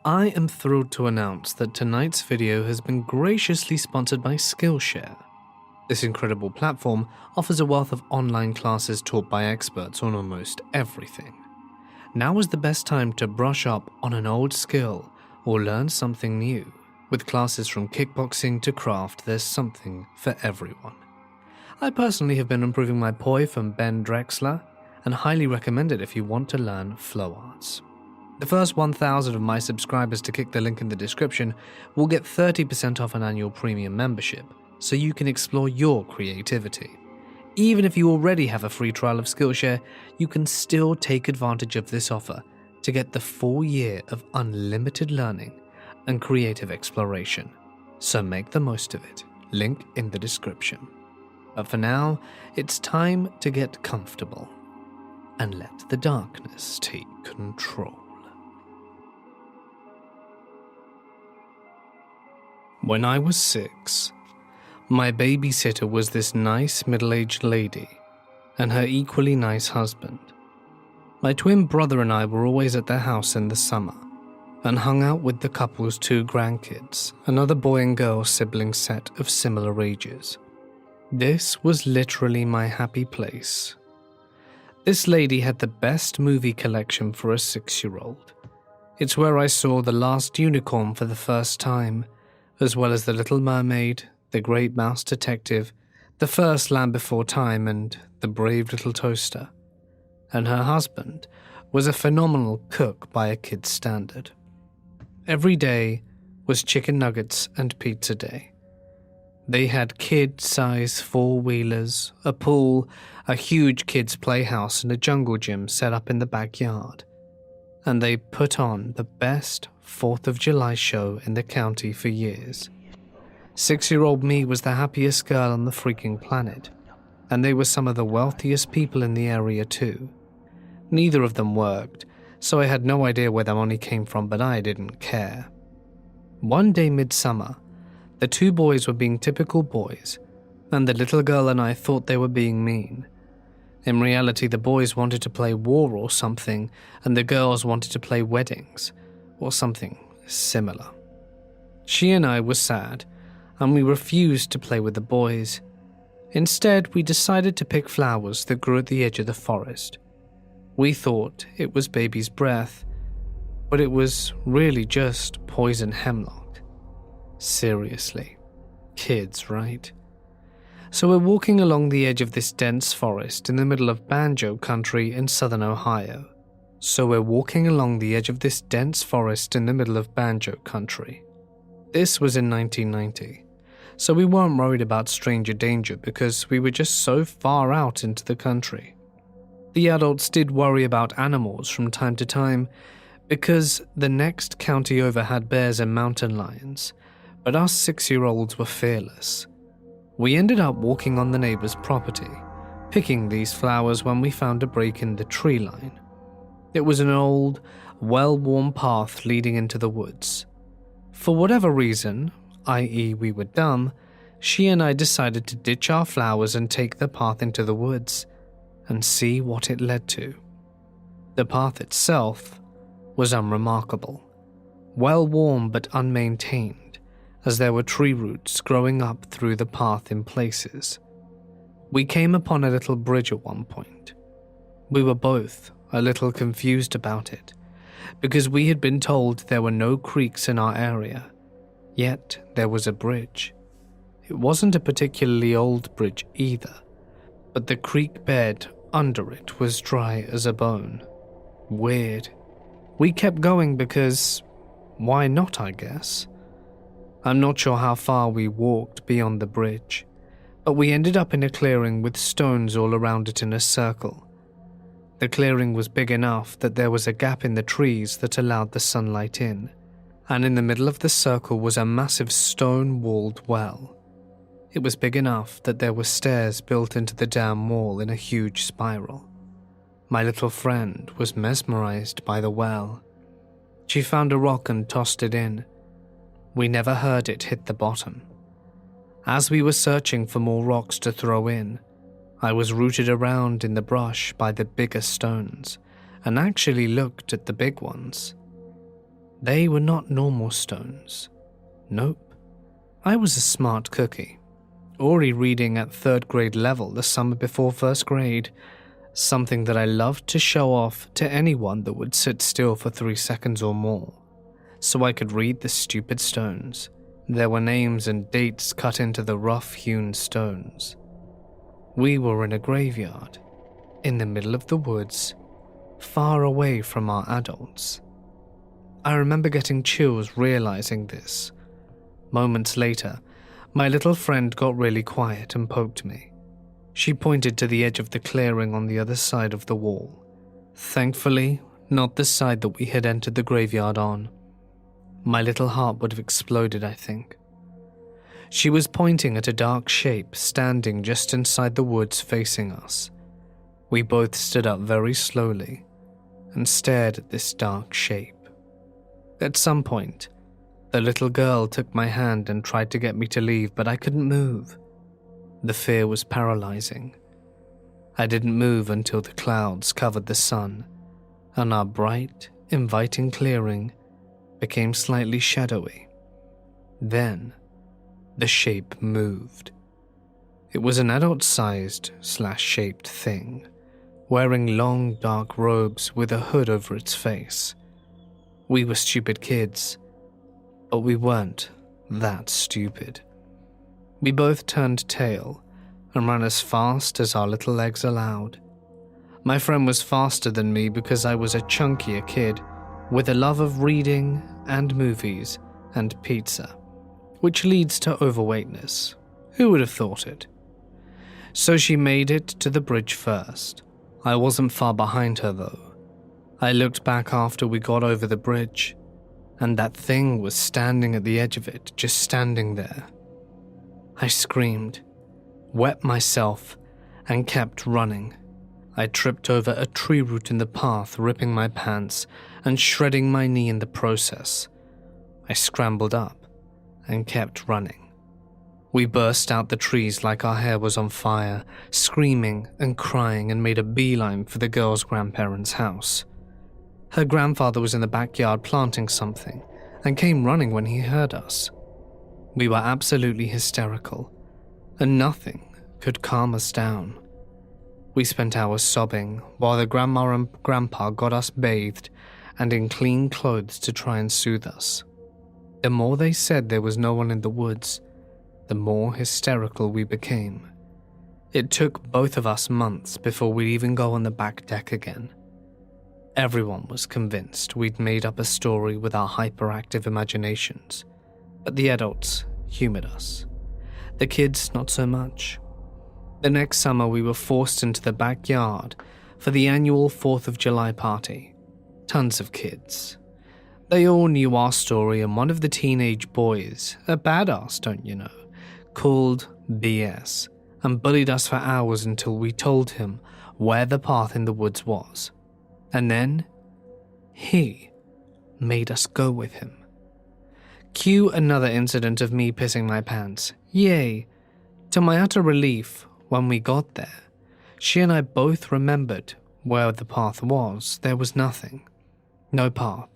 I am thrilled to announce that tonight's video has been graciously sponsored by Skillshare. This incredible platform offers a wealth of online classes taught by experts on almost everything. Now is the best time to brush up on an old skill or learn something new. With classes from kickboxing to craft, there's something for everyone. I personally have been improving my poi from Ben Drexler and highly recommend it if you want to learn flow arts. The first 1,000 of my subscribers to click the link in the description will get 30% off an annual premium membership, so you can explore your creativity. Even if you already have a free trial of Skillshare, you can still take advantage of this offer to get the full year of unlimited learning and creative exploration. So make the most of it. Link in the description. But for now, it's time to get comfortable and let the darkness take control. When I was 6, my babysitter was this nice middle-aged lady and her equally nice husband. My twin brother and I were always at their house in the summer and hung out with the couple's 2 grandkids, another boy and girl sibling set of similar ages. This was literally my happy place. This lady had the best movie collection for a 6-year-old. It's where I saw The Last Unicorn for the first time, as well as The Little Mermaid, The Great Mouse Detective, The First Land Before Time, and The Brave Little Toaster. And her husband was a phenomenal cook by a kid's standard. Every day was chicken nuggets and pizza day. They had kid-size 4-wheelers, a pool, a huge kids' playhouse, and a jungle gym set up in the backyard. And they put on the best 4th of July show in the county for years. 6-year-old me was the happiest girl on the freaking planet, and they were some of the wealthiest people in the area too. Neither of them worked, so I had no idea where their money came from, but I didn't care. One day midsummer, the 2 boys were being typical boys, and the little girl and I thought they were being mean. In reality, the boys wanted to play war or something, and the girls wanted to play weddings, or something similar. She and I were sad, and we refused to play with the boys. Instead, we decided to pick flowers that grew at the edge of the forest. We thought it was baby's breath, but it was really just poison hemlock. Seriously. Kids, right? So we're walking along the edge of this dense forest in the middle of Banjo country in southern Ohio. This was in 1990, so we weren't worried about stranger danger because we were just so far out into the country. The adults did worry about animals from time to time because the next county over had bears and mountain lions, but us 6-year-olds were fearless. We ended up walking on the neighbor's property, picking these flowers when we found a break in the tree line. It was an old, well-worn path leading into the woods. For whatever reason, i.e. we were dumb, she and I decided to ditch our flowers and take the path into the woods and see what it led to. The path itself was unremarkable, well-worn but unmaintained, as there were tree roots growing up through the path in places. We came upon a little bridge at one point. We were both a little confused about it, because we had been told there were no creeks in our area, yet there was a bridge. It wasn't a particularly old bridge either, but the creek bed under it was dry as a bone. Weird. We kept going because, why not, I guess? I'm not sure how far we walked beyond the bridge, but we ended up in a clearing with stones all around it in a circle. The clearing was big enough that there was a gap in the trees that allowed the sunlight in, and in the middle of the circle was a massive stone-walled well. It was big enough that there were stairs built into the dam wall in a huge spiral. My little friend was mesmerized by the well. She found a rock and tossed it in. We never heard it hit the bottom. As we were searching for more rocks to throw in, I was rooted around in the brush by the bigger stones and actually looked at the big ones. They were not normal stones. Nope. I was a smart cookie, already reading at 3rd grade level the summer before 1st grade, something that I loved to show off to anyone that would sit still for 3 seconds or more, so I could read the stupid stones. There were names and dates cut into the rough-hewn stones. We were in a graveyard, in the middle of the woods, far away from our adults. I remember getting chills realizing this. Moments later, my little friend got really quiet and poked me. She pointed to the edge of the clearing on the other side of the wall. Thankfully, not the side that we had entered the graveyard on. My little heart would have exploded, I think. She was pointing at a dark shape standing just inside the woods facing us. We both stood up very slowly and stared at this dark shape. At some point, the little girl took my hand and tried to get me to leave, but I couldn't move. The fear was paralyzing. I didn't move until the clouds covered the sun, and our bright, inviting clearing became slightly shadowy. Then, the shape moved. It was an adult-sized / shaped thing, wearing long dark robes with a hood over its face. We were stupid kids, but we weren't that stupid. We both turned tail and ran as fast as our little legs allowed. My friend was faster than me because I was a chunkier kid with a love of reading and movies and pizza, which leads to overweightness. Who would have thought it? So she made it to the bridge first. I wasn't far behind her though. I looked back after we got over the bridge, and that thing was standing at the edge of it, just standing there. I screamed, wet myself, and kept running. I tripped over a tree root in the path, ripping my pants and shredding my knee in the process. I scrambled up and kept running. We burst out the trees like our hair was on fire, screaming and crying, and made a beeline for the girl's grandparents' house. Her grandfather was in the backyard planting something and came running when he heard us. We were absolutely hysterical, and nothing could calm us down. We spent hours sobbing while the grandma and grandpa got us bathed and in clean clothes to try and soothe us. The more they said there was no one in the woods, the more hysterical we became. It took both of us months before we'd even go on the back deck again. Everyone was convinced we'd made up a story with our hyperactive imaginations, but the adults humored us. The kids, not so much. The next summer, we were forced into the backyard for the annual 4th of July party. Tons of kids. They all knew our story, and one of the teenage boys, a badass, don't you know, called BS and bullied us for hours until we told him where the path in the woods was. And then, he made us go with him. Cue another incident of me pissing my pants. Yay! To my utter relief, when we got there, she and I both remembered where the path was. There was nothing. No path.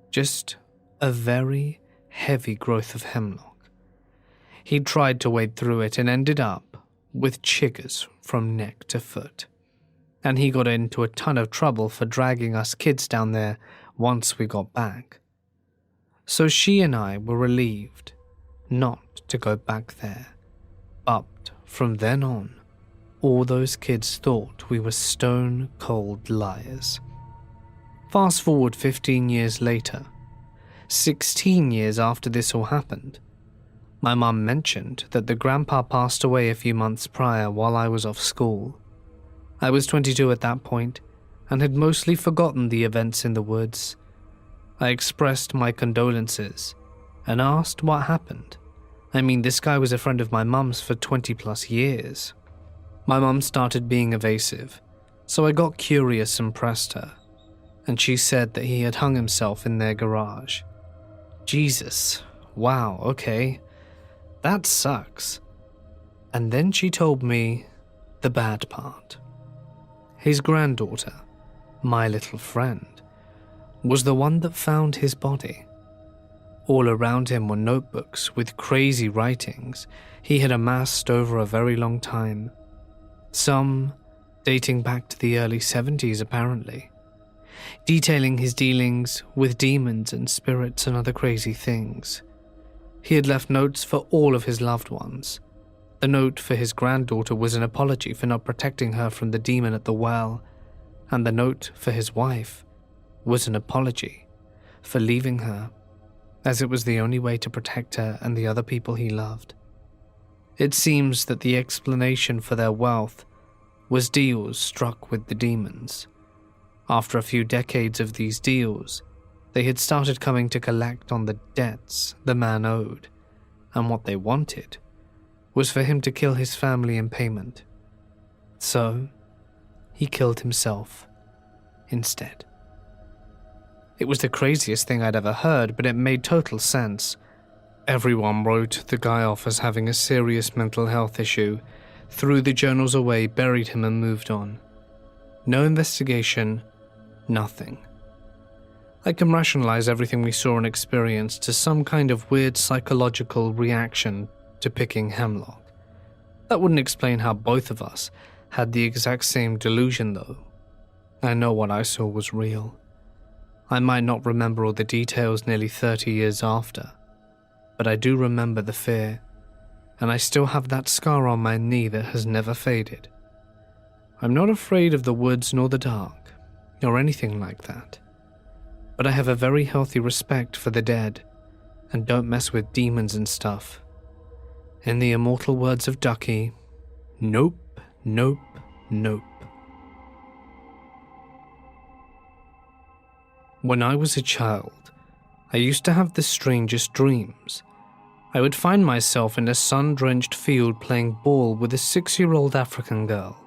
Just a very heavy growth of hemlock. He tried to wade through it and ended up with chiggers from neck to foot. And he got into a ton of trouble for dragging us kids down there once we got back. So she and I were relieved not to go back there. But from then on, all those kids thought we were stone cold liars. Fast forward 15 years later, 16 years after this all happened, my mum mentioned that the grandpa passed away a few months prior while I was off school. I was 22 at that point and had mostly forgotten the events in the woods. I expressed my condolences and asked what happened. I mean, this guy was a friend of my mum's for 20 plus years. My mum started being evasive, so I got curious and pressed her, and she said that he had hung himself in their garage. Jesus, wow, okay, that sucks. And then she told me the bad part. His granddaughter, my little friend, was the one that found his body. All around him were notebooks with crazy writings he had amassed over a very long time, some dating back to the early 70s apparently, detailing his dealings with demons and spirits and other crazy things. He had left notes for all of his loved ones. The note for his granddaughter was an apology for not protecting her from the demon at the well, and the note for his wife was an apology for leaving her, as it was the only way to protect her and the other people he loved. It seems that the explanation for their wealth was deals struck with the demons. After a few decades of these deals, they had started coming to collect on the debts the man owed, and what they wanted was for him to kill his family in payment. So, he killed himself instead. It was the craziest thing I'd ever heard, but it made total sense. Everyone wrote the guy off as having a serious mental health issue, threw the journals away, buried him and moved on. No investigation, nothing. I can rationalize everything we saw and experienced to some kind of weird psychological reaction to picking hemlock. That wouldn't explain how both of us had the exact same delusion though. I know what I saw was real. I might not remember all the details nearly 30 years after, but I do remember the fear, and I still have that scar on my knee that has never faded. I'm not afraid of the woods nor the dark, or anything like that, but I have a very healthy respect for the dead, and don't mess with demons and stuff. In the immortal words of Ducky, nope, nope, nope. When I was a child, I used to have the strangest dreams. I would find myself in a sun-drenched field playing ball with a 6-year-old African girl,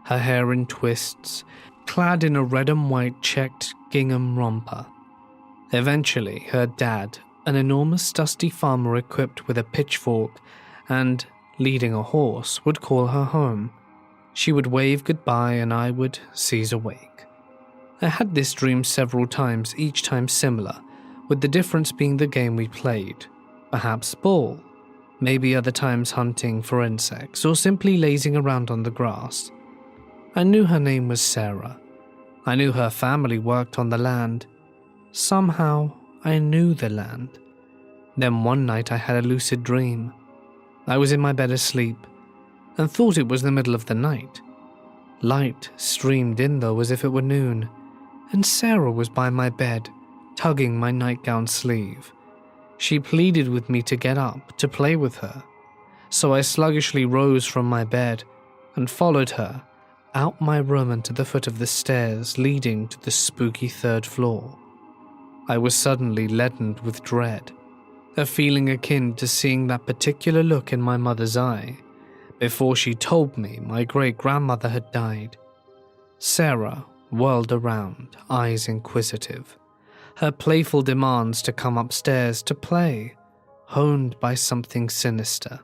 her hair in twists, clad in a red and white checked gingham romper. Eventually, her dad, an enormous dusty farmer equipped with a pitchfork and leading a horse, would call her home. She would wave goodbye and I would seize awake. I had this dream several times, each time similar, with the difference being the game we played. Perhaps ball, maybe other times hunting for insects, or simply lazing around on the grass. I knew her name was Sarah. I knew her family worked on the land. Somehow, I knew the land. Then one night I had a lucid dream. I was in my bed asleep, and thought it was the middle of the night. Light streamed in though as if it were noon, and Sarah was by my bed, tugging my nightgown sleeve. She pleaded with me to get up, to play with her. So I sluggishly rose from my bed and followed her out my room and to the foot of the stairs leading to the spooky 3rd floor. I was suddenly leadened with dread, a feeling akin to seeing that particular look in my mother's eye before she told me my great-grandmother had died. Sarah whirled around, eyes inquisitive, her playful demands to come upstairs to play, honed by something sinister.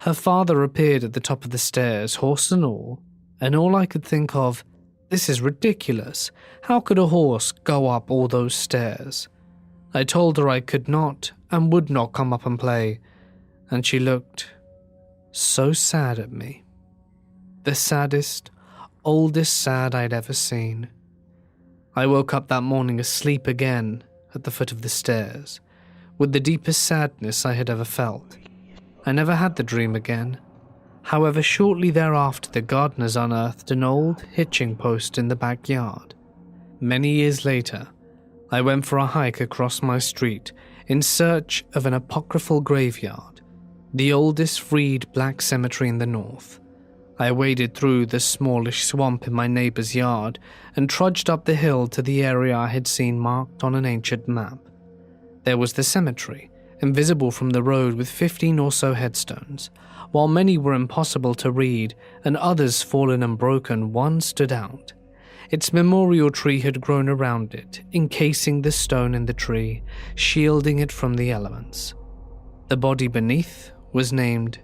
Her father appeared at the top of the stairs, horse and all I could think of, this is ridiculous. How could a horse go up all those stairs? I told her I could not and would not come up and play, and she looked so sad at me. The saddest, oldest sad I'd ever seen. I woke up that morning asleep again at the foot of the stairs, with the deepest sadness I had ever felt. I never had the dream again. However, shortly thereafter the gardeners unearthed an old hitching post in the backyard. Many years later, I went for a hike across my street in search of an apocryphal graveyard, the oldest freed black cemetery in the north. I waded through the smallish swamp in my neighbor's yard and trudged up the hill to the area I had seen marked on an ancient map. There was the cemetery, invisible from the road with 15 or so headstones. While many were impossible to read and others fallen and broken, one stood out. Its memorial tree had grown around it, encasing the stone in the tree, shielding it from the elements. The body beneath was named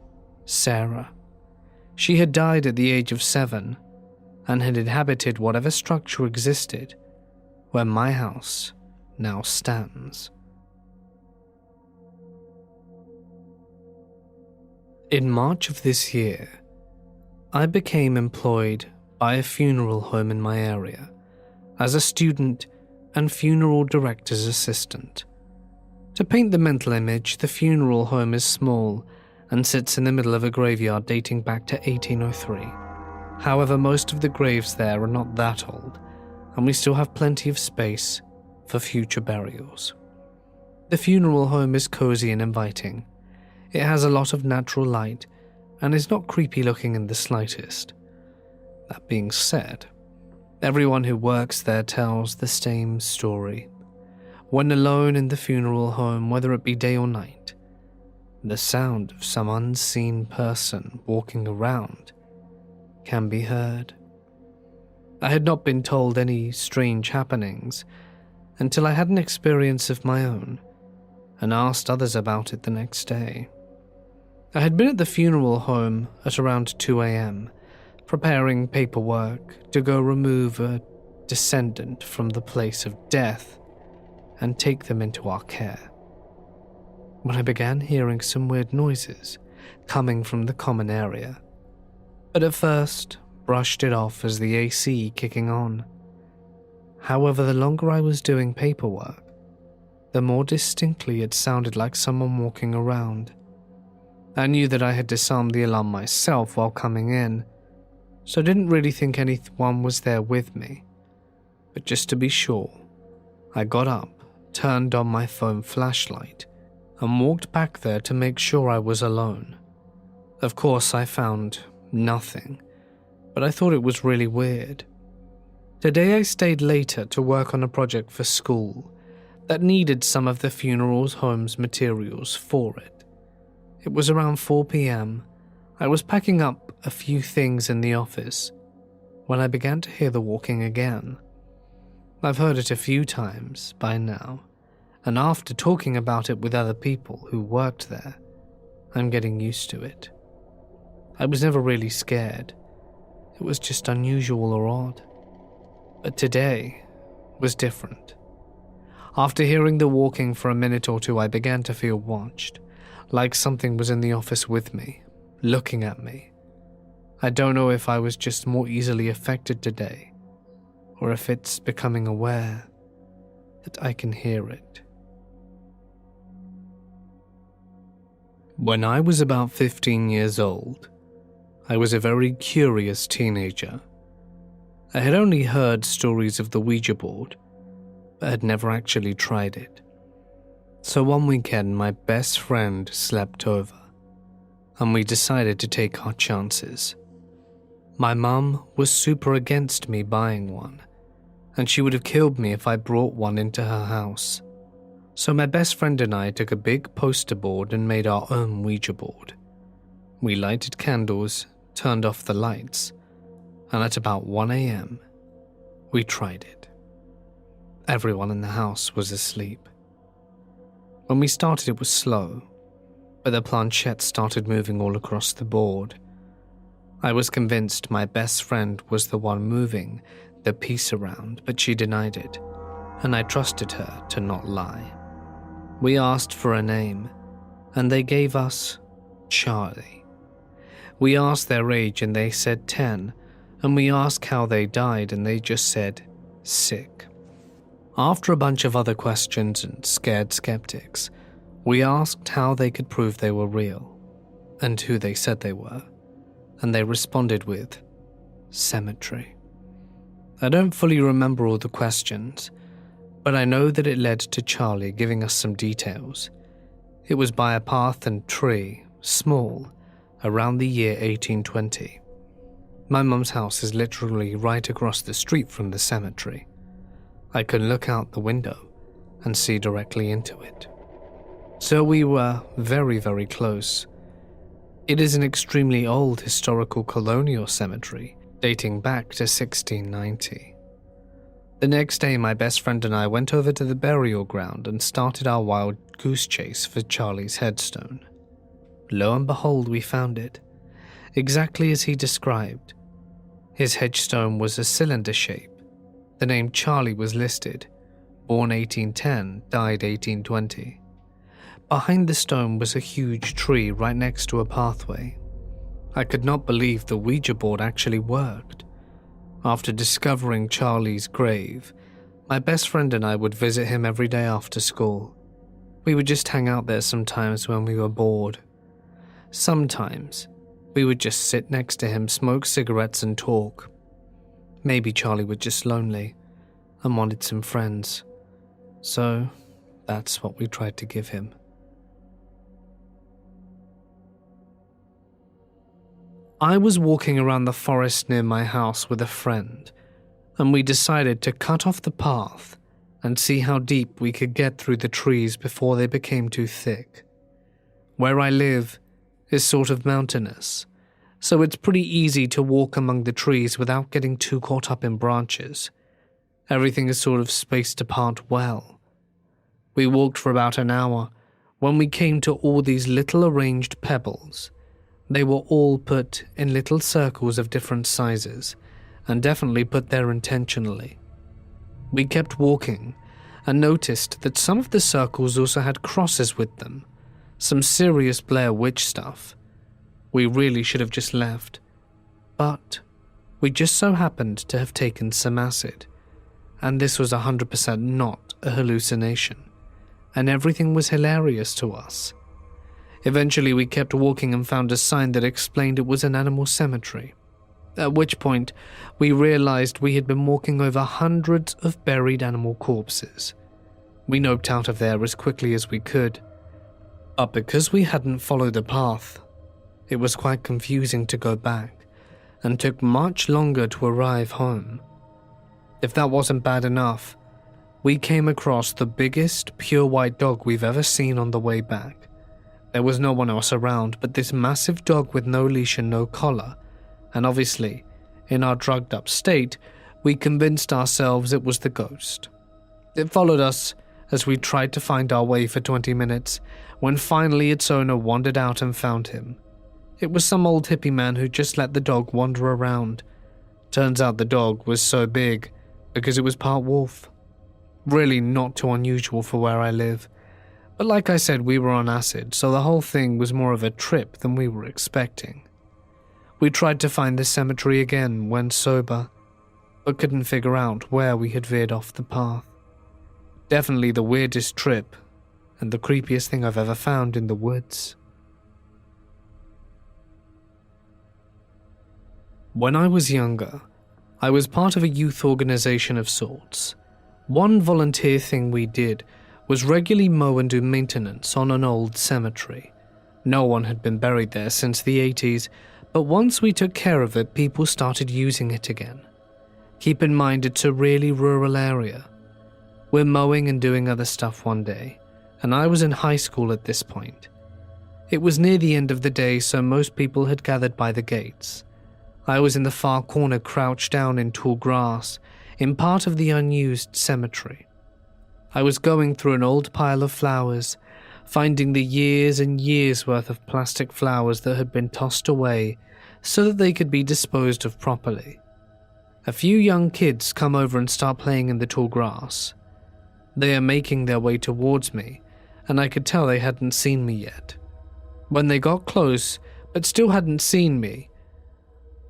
Sarah. She had died at the age of 7 and had inhabited whatever structure existed where my house now stands. In March of this year, I became employed by a funeral home in my area as a student and funeral director's assistant. To paint the mental image, the funeral home is small and sits in the middle of a graveyard dating back to 1803. However, most of the graves there are not that old, and we still have plenty of space for future burials. The funeral home is cozy and inviting. It has a lot of natural light and is not creepy looking in the slightest. That being said, everyone who works there tells the same story. When alone in the funeral home, whether it be day or night, the sound of some unseen person walking around can be heard. I had not been told any strange happenings until I had an experience of my own and asked others about it the next day. I had been at the funeral home at around 2 a.m., preparing paperwork to go remove a descendant from the place of death and take them into our care, when I began hearing some weird noises coming from the common area, but at first brushed it off as the AC kicking on. However, the longer I was doing paperwork, the more distinctly it sounded like someone walking around. I knew that I had disarmed the alarm myself while coming in, so I didn't really think anyone was there with me. But just to be sure, I got up, turned on my phone flashlight, and walked back there to make sure I was alone. Of course, I found nothing, but I thought it was really weird. Today I stayed later to work on a project for school that needed some of the funeral home's materials for it. It was around 4 p.m. I was packing up a few things in the office when I began to hear the walking again. I've heard it a few times by now, and after talking about it with other people who worked there, I'm getting used to it. I was never really scared. It was just unusual or odd. But today was different. After hearing the walking for a minute or two, I began to feel watched, like something was in the office with me, looking at me. I don't know if I was just more easily affected today, or if it's becoming aware that I can hear it. When I was about 15 years old, I was a very curious teenager. I had only heard stories of the Ouija board, but had never actually tried it. So one weekend, my best friend slept over, and we decided to take our chances. My mum was super against me buying one, and she would have killed me if I brought one into her house. So my best friend and I took a big poster board and made our own Ouija board. We lighted candles, turned off the lights, and at about 1 a.m., we tried it. Everyone in the house was asleep. When we started, it was slow, but the planchette started moving all across the board. I was convinced my best friend was the one moving the piece around, but she denied it, and I trusted her to not lie. We asked for a name, and they gave us Charlie. We asked their age, and they said 10, and we asked how they died, and they just said sick. After a bunch of other questions and scared skeptics, we asked how they could prove they were real, and who they said they were, and they responded with cemetery. I don't fully remember all the questions, but I know that it led to Charlie giving us some details. It was by a path and tree, small, around the year 1820. My mum's house is literally right across the street from the cemetery. I could look out the window and see directly into it. So we were very, very close. It is an extremely old historical colonial cemetery dating back to 1690. The next day, my best friend and I went over to the burial ground and started our wild goose chase for Charlie's headstone. Lo and behold, we found it, exactly as he described. His headstone was a cylinder shape, The name Charlie was listed. Born 1810, died 1820. Behind the stone was a huge tree right next to a pathway. I could not believe the Ouija board actually worked. After discovering Charlie's grave, my best friend and I would visit him every day after school. We would just hang out there sometimes when we were bored. Sometimes, we would just sit next to him, smoke cigarettes and talk. Maybe Charlie was just lonely and wanted some friends. So, that's what we tried to give him. I was walking around the forest near my house with a friend, and we decided to cut off the path and see how deep we could get through the trees before they became too thick. Where I live is sort of mountainous, so it's pretty easy to walk among the trees without getting too caught up in branches. Everything is sort of spaced apart well. We walked for about an hour when we came to all these little arranged pebbles. They were all put in little circles of different sizes, and definitely put there intentionally. We kept walking, and noticed that some of the circles also had crosses with them, some serious Blair Witch stuff. We really should have just left, but we just so happened to have taken some acid, and this was 100% not a hallucination, and everything was hilarious to us. Eventually we kept walking and found a sign that explained it was an animal cemetery, at which point we realized we had been walking over hundreds of buried animal corpses. We noped out of there as quickly as we could, but because we hadn't followed the path, it was quite confusing to go back, and took much longer to arrive home. If that wasn't bad enough, we came across the biggest pure white dog we've ever seen on the way back. There was no one else around but this massive dog with no leash and no collar, and obviously, in our drugged up state, we convinced ourselves it was the ghost. It followed us as we tried to find our way for 20 minutes, when finally its owner wandered out and found him. It was some old hippie man who just let the dog wander around. Turns out the dog was so big because it was part wolf. Really not too unusual for where I live. But like I said, we were on acid, so the whole thing was more of a trip than we were expecting. We tried to find the cemetery again when sober, but couldn't figure out where we had veered off the path. Definitely the weirdest trip, and the creepiest thing I've ever found in the woods. When I was younger, I was part of a youth organization of sorts. One volunteer thing we did was regularly mow and do maintenance on an old cemetery. No one had been buried there since the 80s, but once we took care of it, people started using it again. Keep in mind, it's a really rural area. We're mowing and doing other stuff one day, and I was in high school at this point. It was near the end of the day, so most people had gathered by the gates. I was in the far corner, crouched down in tall grass, in part of the unused cemetery. I was going through an old pile of flowers, finding the years and years worth of plastic flowers that had been tossed away so that they could be disposed of properly. A few young kids come over and start playing in the tall grass. They are making their way towards me, and I could tell they hadn't seen me yet. When they got close, but still hadn't seen me,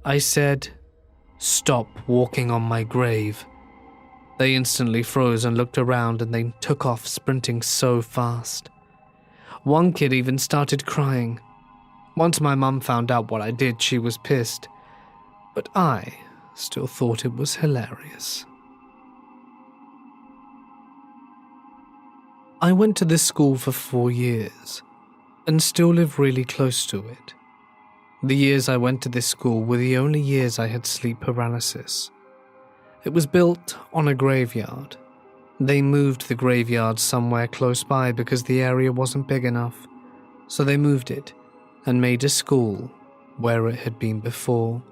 I said, "Stop walking on my grave." They instantly froze and looked around, and they took off sprinting so fast. One kid even started crying. Once my mum found out what I did, she was pissed, but I still thought it was hilarious. I went to this school for 4 years, and still live really close to it. The years I went to this school were the only years I had sleep paralysis. It was built on a graveyard. They moved the graveyard somewhere close by because the area wasn't big enough, so they moved it and made a school where it had been before.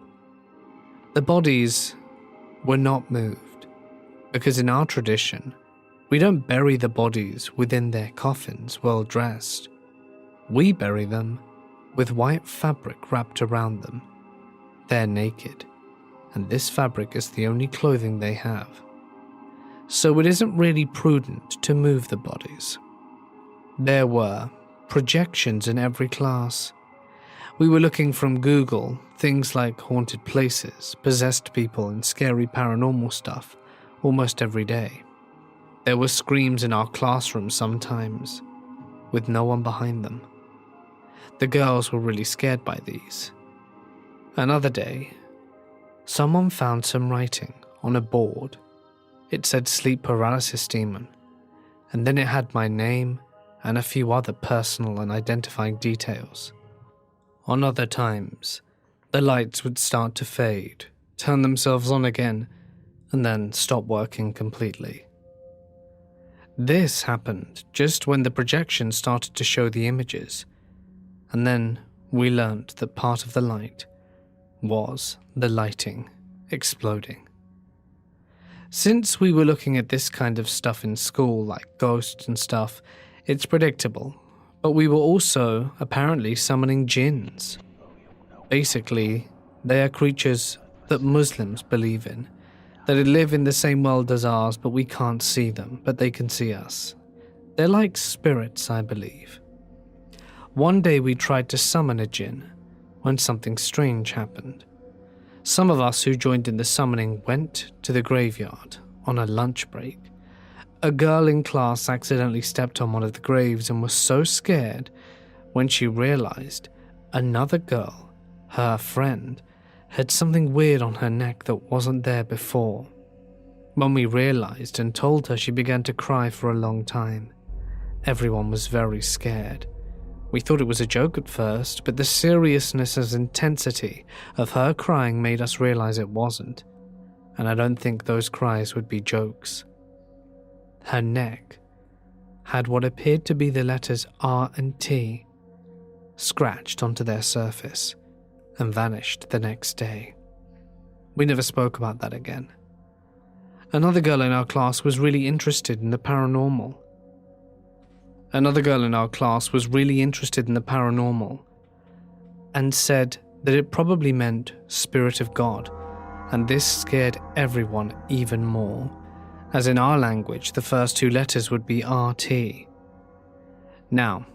The bodies were not moved, because in our tradition, we don't bury the bodies within their coffins well dressed. We bury them with white fabric wrapped around them. They're naked, and this fabric is the only clothing they have. so it isn't really prudent to move the bodies. There were projections in every class. We were looking from Google, things like haunted places, possessed people, and scary paranormal stuff, almost every day. There were screams in our classroom sometimes, with no one behind them. The girls were really scared by these. Another day, someone found some writing on a board. It said sleep paralysis demon, and then it had my name and a few other personal and identifying details. On other times, the lights would start to fade, turn themselves on again, and then stop working completely. This happened just when the projection started to show the images, and then we learnt that part of the light was the lighting exploding. Since we were looking at this kind of stuff in school, like ghosts and stuff, it's predictable, but we were also apparently summoning jinns. Basically, they are creatures that Muslims believe in, that live in the same world as ours, but we can't see them, but they can see us. They're like spirits, I believe. One day we tried to summon a jinn when something strange happened. Some of us who joined in the summoning went to the graveyard on a lunch break. A girl in class accidentally stepped on one of the graves and was so scared when she realized another girl, her friend, had something weird on her neck that wasn't there before. When we realized and told her, she began to cry for a long time. Everyone was very scared. We thought it was a joke at first, but the seriousness and intensity of her crying made us realize it wasn't, and I don't think those cries would be jokes. Her neck had what appeared to be the letters R and T scratched onto their surface and vanished the next day. We never spoke about that again. Another girl in our class was really interested in the paranormal. And said that it probably meant Spirit of God, and this scared everyone even more, as in our language the first two letters would be RT. Now,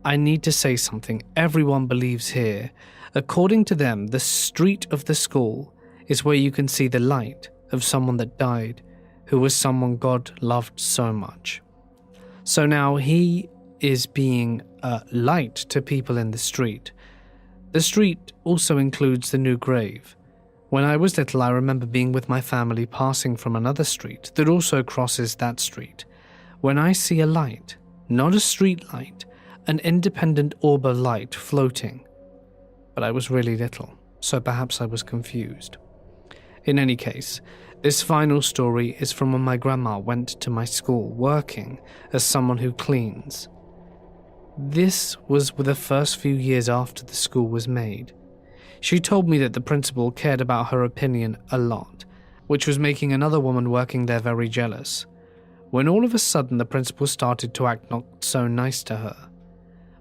I need to say something everyone believes here. According to them, the street of the school is where you can see the light of someone that died, who was someone God loved so much. So now he is being a light to people in the street. The street also includes the new grave. When I was little, I remember being with my family passing from another street that also crosses that street. When I see a light, not a street light, an independent orb of light floating. But I was really little, so perhaps I was confused. In any case, this final story is from when my grandma went to my school working as someone who cleans. This was the first few years after the school was made. She told me that the principal cared about her opinion a lot, which was making another woman working there very jealous, when all of a sudden the principal started to act not so nice to her.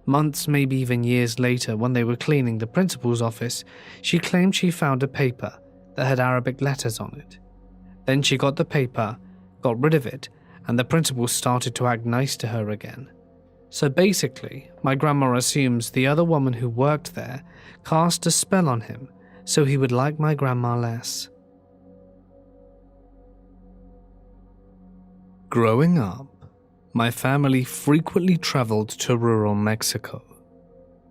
Months, maybe even years later, when they were cleaning the principal's office, she claimed she found a paper that had Arabic letters on it. Then she got the paper, got rid of it, and the principal started to act nice to her again. So basically, my grandma assumes the other woman who worked there cast a spell on him so he would like my grandma less. Growing up, my family frequently traveled to rural Mexico.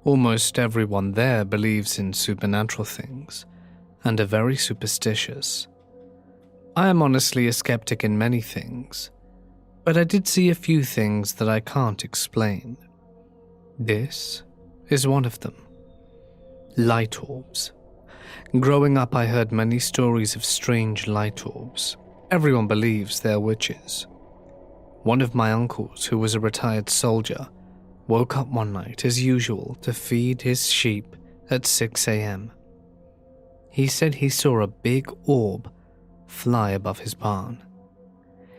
Almost everyone there believes in supernatural things and are very superstitious. I am honestly a skeptic in many things, but I did see a few things that I can't explain. This is one of them. Light orbs. Growing up, I heard many stories of strange light orbs. Everyone believes they're witches. One of my uncles, who was a retired soldier, woke up one night as usual to feed his sheep at 6 a.m. He said he saw a big orb fly above his barn.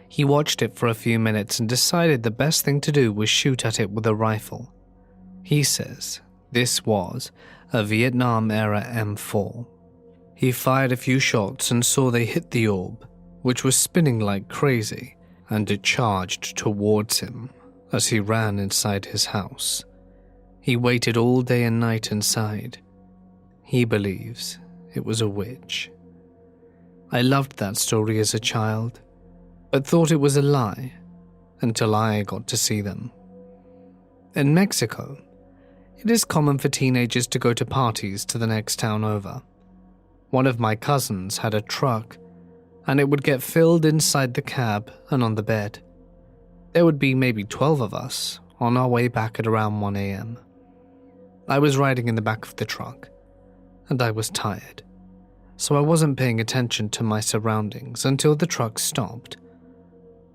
He watched it for a few minutes and decided the best thing to do was shoot at it with a rifle. He says this was a Vietnam-era M4. He fired a few shots and saw they hit the orb, which was spinning like crazy, and it charged towards him as he ran inside his house. He waited all day and night inside. He believes it was a witch. I loved that story as a child, but thought it was a lie until I got to see them. In Mexico, it is common for teenagers to go to parties to the next town over. One of my cousins had a truck, and it would get filled inside the cab and on the bed. There would be maybe 12 of us on our way back at around 1 a.m. I was riding in the back of the truck, and I was tired, so I wasn't paying attention to my surroundings until the truck stopped.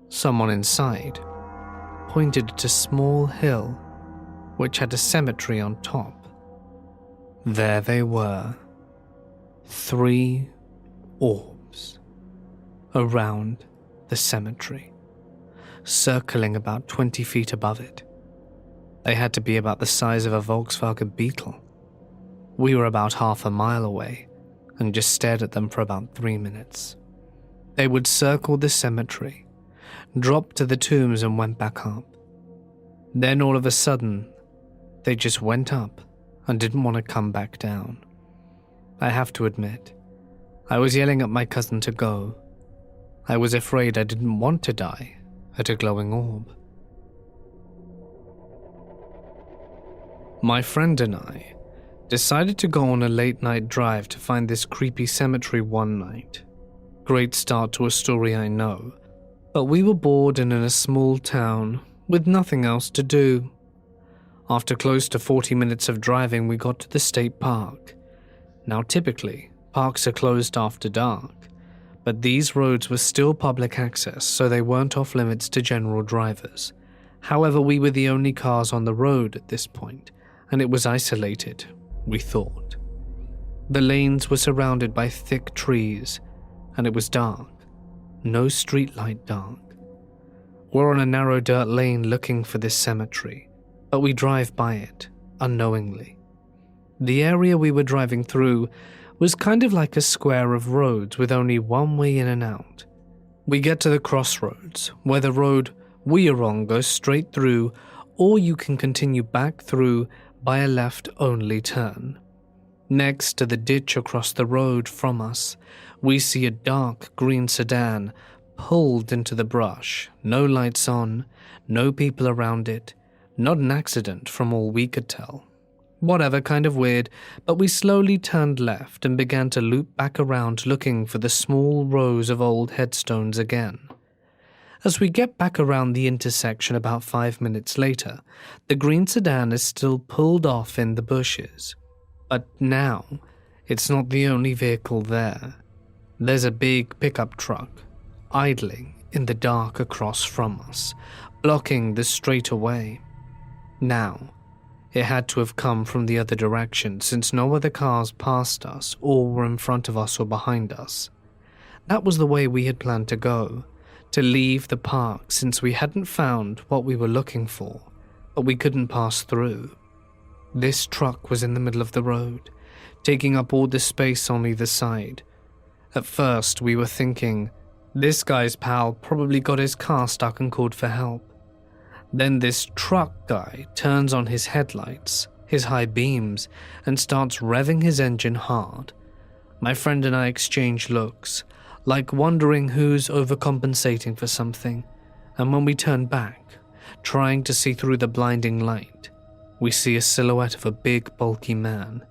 Someone inside pointed at a small hill which had a cemetery on top. There they were, 3 orbs around the cemetery, circling about 20 feet above it. They had to be about the size of a Volkswagen Beetle. We were about half a mile away and just stared at them for about 3 minutes. They would circle the cemetery, dropped to the tombs and went back up. Then all of a sudden, they just went up and didn't want to come back down. I have to admit, I was yelling at my cousin to go. I was afraid I didn't want to die at a glowing orb. My friend and I decided to go on a late-night drive to find this creepy cemetery one night. Great start to a story, I know, but we were bored and in a small town with nothing else to do. After close to 40 minutes of driving, we got to the state park. Now typically, parks are closed after dark, but these roads were still public access, so they weren't off limits to general drivers. However, we were the only cars on the road at this point, and it was isolated, we thought. The lanes were surrounded by thick trees, and it was dark. No streetlight dark. We're on a narrow dirt lane looking for this cemetery, but we drive by it, unknowingly. The area we were driving through was kind of like a square of roads with only one way in and out. We get to the crossroads, where the road we are on goes straight through, or you can continue back through by a left-only turn. Next to the ditch across the road from us, we see a dark green sedan pulled into the brush, no lights on, no people around it, not an accident from all we could tell. Whatever, kind of weird, but we slowly turned left and began to loop back around looking for the small rows of old headstones again. As we get back around the intersection about 5 minutes later, the green sedan is still pulled off in the bushes. But now, it's not the only vehicle there. There's a big pickup truck, idling in the dark across from us, blocking the straightaway. Now, it had to have come from the other direction since no other cars passed us or were in front of us or behind us. That was the way we had planned to go, to leave the park since we hadn't found what we were looking for, but we couldn't pass through. This truck was in the middle of the road, taking up all the space on either side. At first, we were thinking, this guy's pal probably got his car stuck and called for help. Then this truck guy turns on his headlights, his high beams, and starts revving his engine hard. My friend and I exchange looks, like wondering who's overcompensating for something, and when we turn back, trying to see through the blinding light, we see a silhouette of a big, bulky man.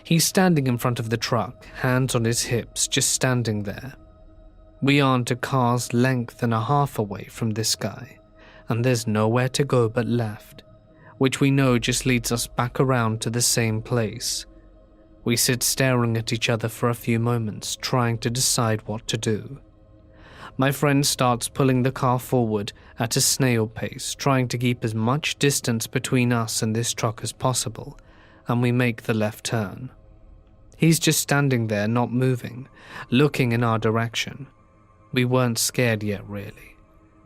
He's standing in front of the truck, hands on his hips, just standing there. We aren't a car's length and a half away from this guy, and there's nowhere to go but left, which we know just leads us back around to the same place. We sit staring at each other for a few moments, trying to decide what to do. My friend starts pulling the car forward at a snail pace, trying to keep as much distance between us and this truck as possible, and we make the left turn. He's just standing there, not moving, looking in our direction. We weren't scared yet, really.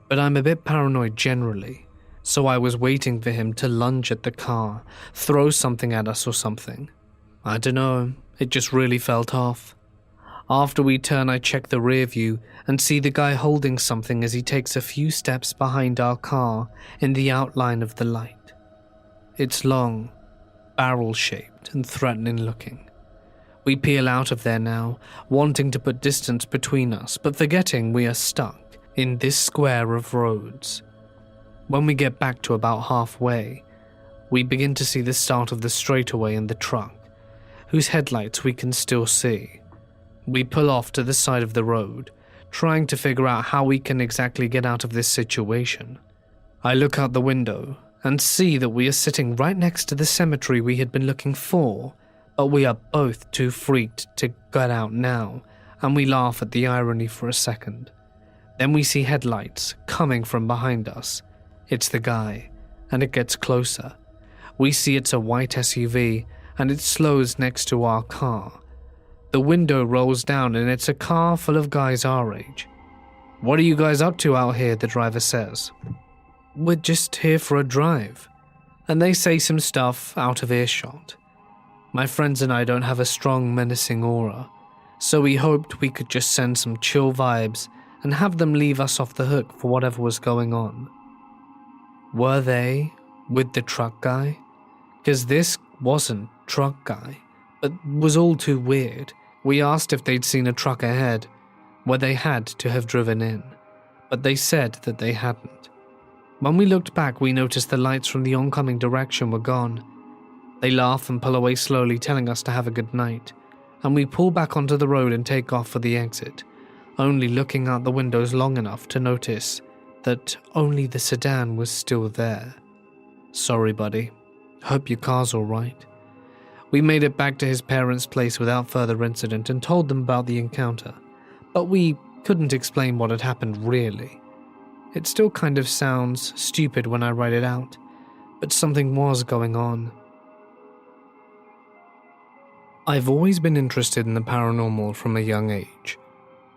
But I'm a bit paranoid generally, so I was waiting for him to lunge at the car, throw something at us or something. I don't know, it just really felt off. After we turn, I check the rear view and see the guy holding something as he takes a few steps behind our car in the outline of the light. It's long, barrel-shaped and threatening looking. We peel out of there now, wanting to put distance between us, but forgetting we are stuck in this square of roads. When we get back to about halfway, we begin to see the start of the straightaway and the truck, whose headlights we can still see. We pull off to the side of the road, trying to figure out how we can exactly get out of this situation. I look out the window and see that we are sitting right next to the cemetery we had been looking for, but we are both too freaked to get out now, and we laugh at the irony for a second. Then we see headlights coming from behind us. It's the guy, and it gets closer. We see it's a white SUV, and it slows next to our car. The window rolls down, and it's a car full of guys our age. "What are you guys up to out here?" the driver says. "We're just here for a drive." And they say some stuff out of earshot. My friends and I don't have a strong, menacing aura, so we hoped we could just send some chill vibes and have them leave us off the hook for whatever was going on. Were they with the truck guy? Because this wasn't truck guy, but was all too weird. We asked if they'd seen a truck ahead, where they had to have driven in, but they said that they hadn't. When we looked back, we noticed the lights from the oncoming direction were gone. They laugh and pull away slowly, telling us to have a good night, and we pull back onto the road and take off for the exit, only looking out the windows long enough to notice that only the sedan was still there. "Sorry, buddy. Hope your car's all right." We made it back to his parents' place without further incident and told them about the encounter, but we couldn't explain what had happened really. It still kind of sounds stupid when I write it out, but something was going on. I've always been interested in the paranormal from a young age,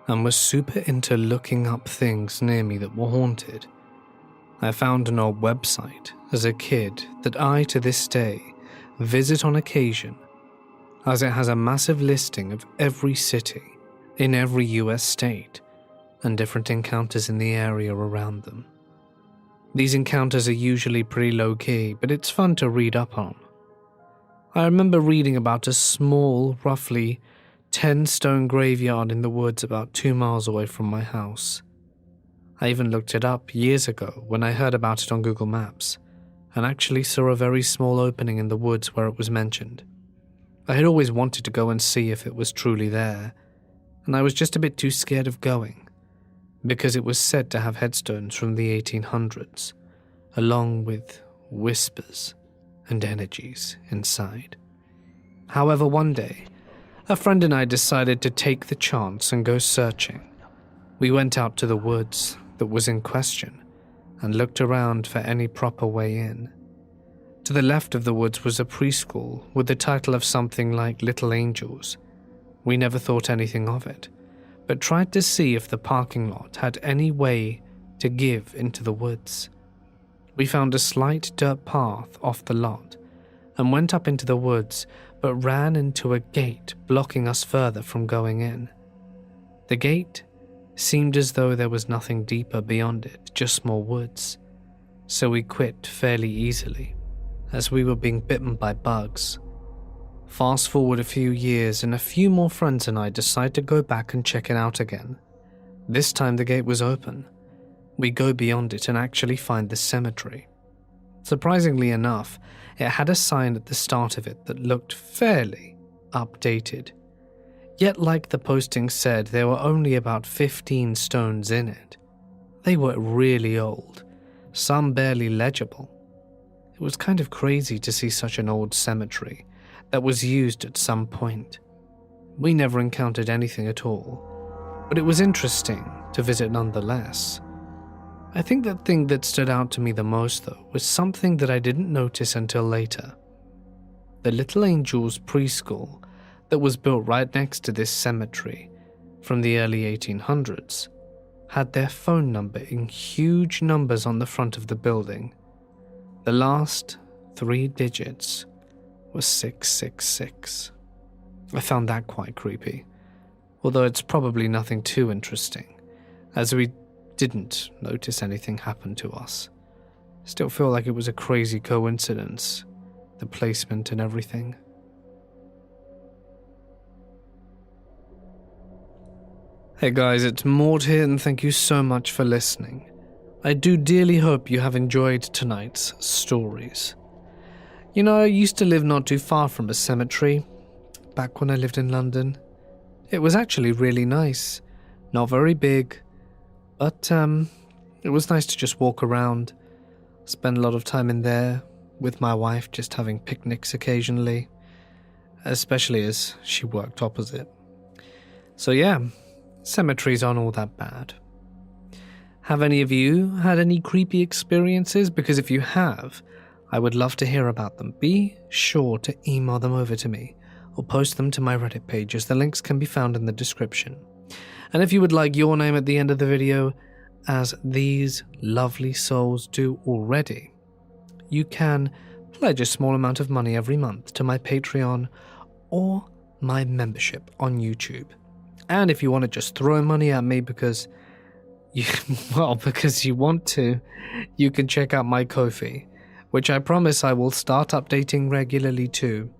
and was super into looking up things near me that were haunted. I found an old website as a kid that I, to this day, visit on occasion, as it has a massive listing of every city in every US state and different encounters in the area around them. These encounters are usually pretty low-key, but it's fun to read up on. I remember reading about a small, roughly 10-stone graveyard in the woods about 2 miles away from my house. I even looked it up years ago when I heard about it on Google Maps, and actually saw a very small opening in the woods where it was mentioned. I had always wanted to go and see if it was truly there, and I was just a bit too scared of going, because it was said to have headstones from the 1800s, along with whispers and energies inside. However, one day, a friend and I decided to take the chance and go searching. We went out to the woods that was in question and looked around for any proper way in. To the left of the woods was a preschool with the title of something like Little Angels. We never thought anything of it, but tried to see if the parking lot had any way to give into the woods. We found a slight dirt path off the lot and went up into the woods, but ran into a gate blocking us further from going in. The gate seemed as though there was nothing deeper beyond it, just more woods, so we quit fairly easily, as we were being bitten by bugs. Fast forward a few years and a few more friends and I decide to go back and check it out again. This time the gate was open. We go beyond it and actually find the cemetery. Surprisingly enough, it had a sign at the start of it that looked fairly updated. Yet like the posting said, there were only about 15 stones in it. They were really old, some barely legible. It was kind of crazy to see such an old cemetery that was used at some point. We never encountered anything at all, but it was interesting to visit nonetheless. I think the thing that stood out to me the most, though, was something that I didn't notice until later. The Little Angels preschool that was built right next to this cemetery from the early 1800s had their phone number in huge numbers on the front of the building. The last 3 digits was 666. I found that quite creepy. although it's probably nothing too interesting, as we didn't notice anything happen to us. Still feel like it was a crazy coincidence, the placement and everything. Hey guys, it's Mort here, and thank you so much for listening. I do dearly hope you have enjoyed tonight's stories. You know, I used to live not too far from a cemetery, back when I lived in London. It was actually really nice. Not very big, but it was nice to just walk around, spend a lot of time in there with my wife, just having picnics occasionally, especially as she worked opposite. So yeah, cemeteries aren't all that bad. Have any of you had any creepy experiences? Because if you have, I would love to hear about them. Be sure to email them over to me or post them to my Reddit pages. The links can be found in the description. And if you would like your name at the end of the video, as these lovely souls do already, you can pledge a small amount of money every month to my Patreon or my membership on YouTube. And if you want to just throw money at me because you want to, you can check out my Ko-fi, which I promise I will start updating regularly too.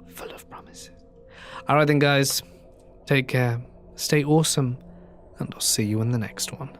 Full of promises. Alright then guys, take care, stay awesome, and I'll see you in the next one.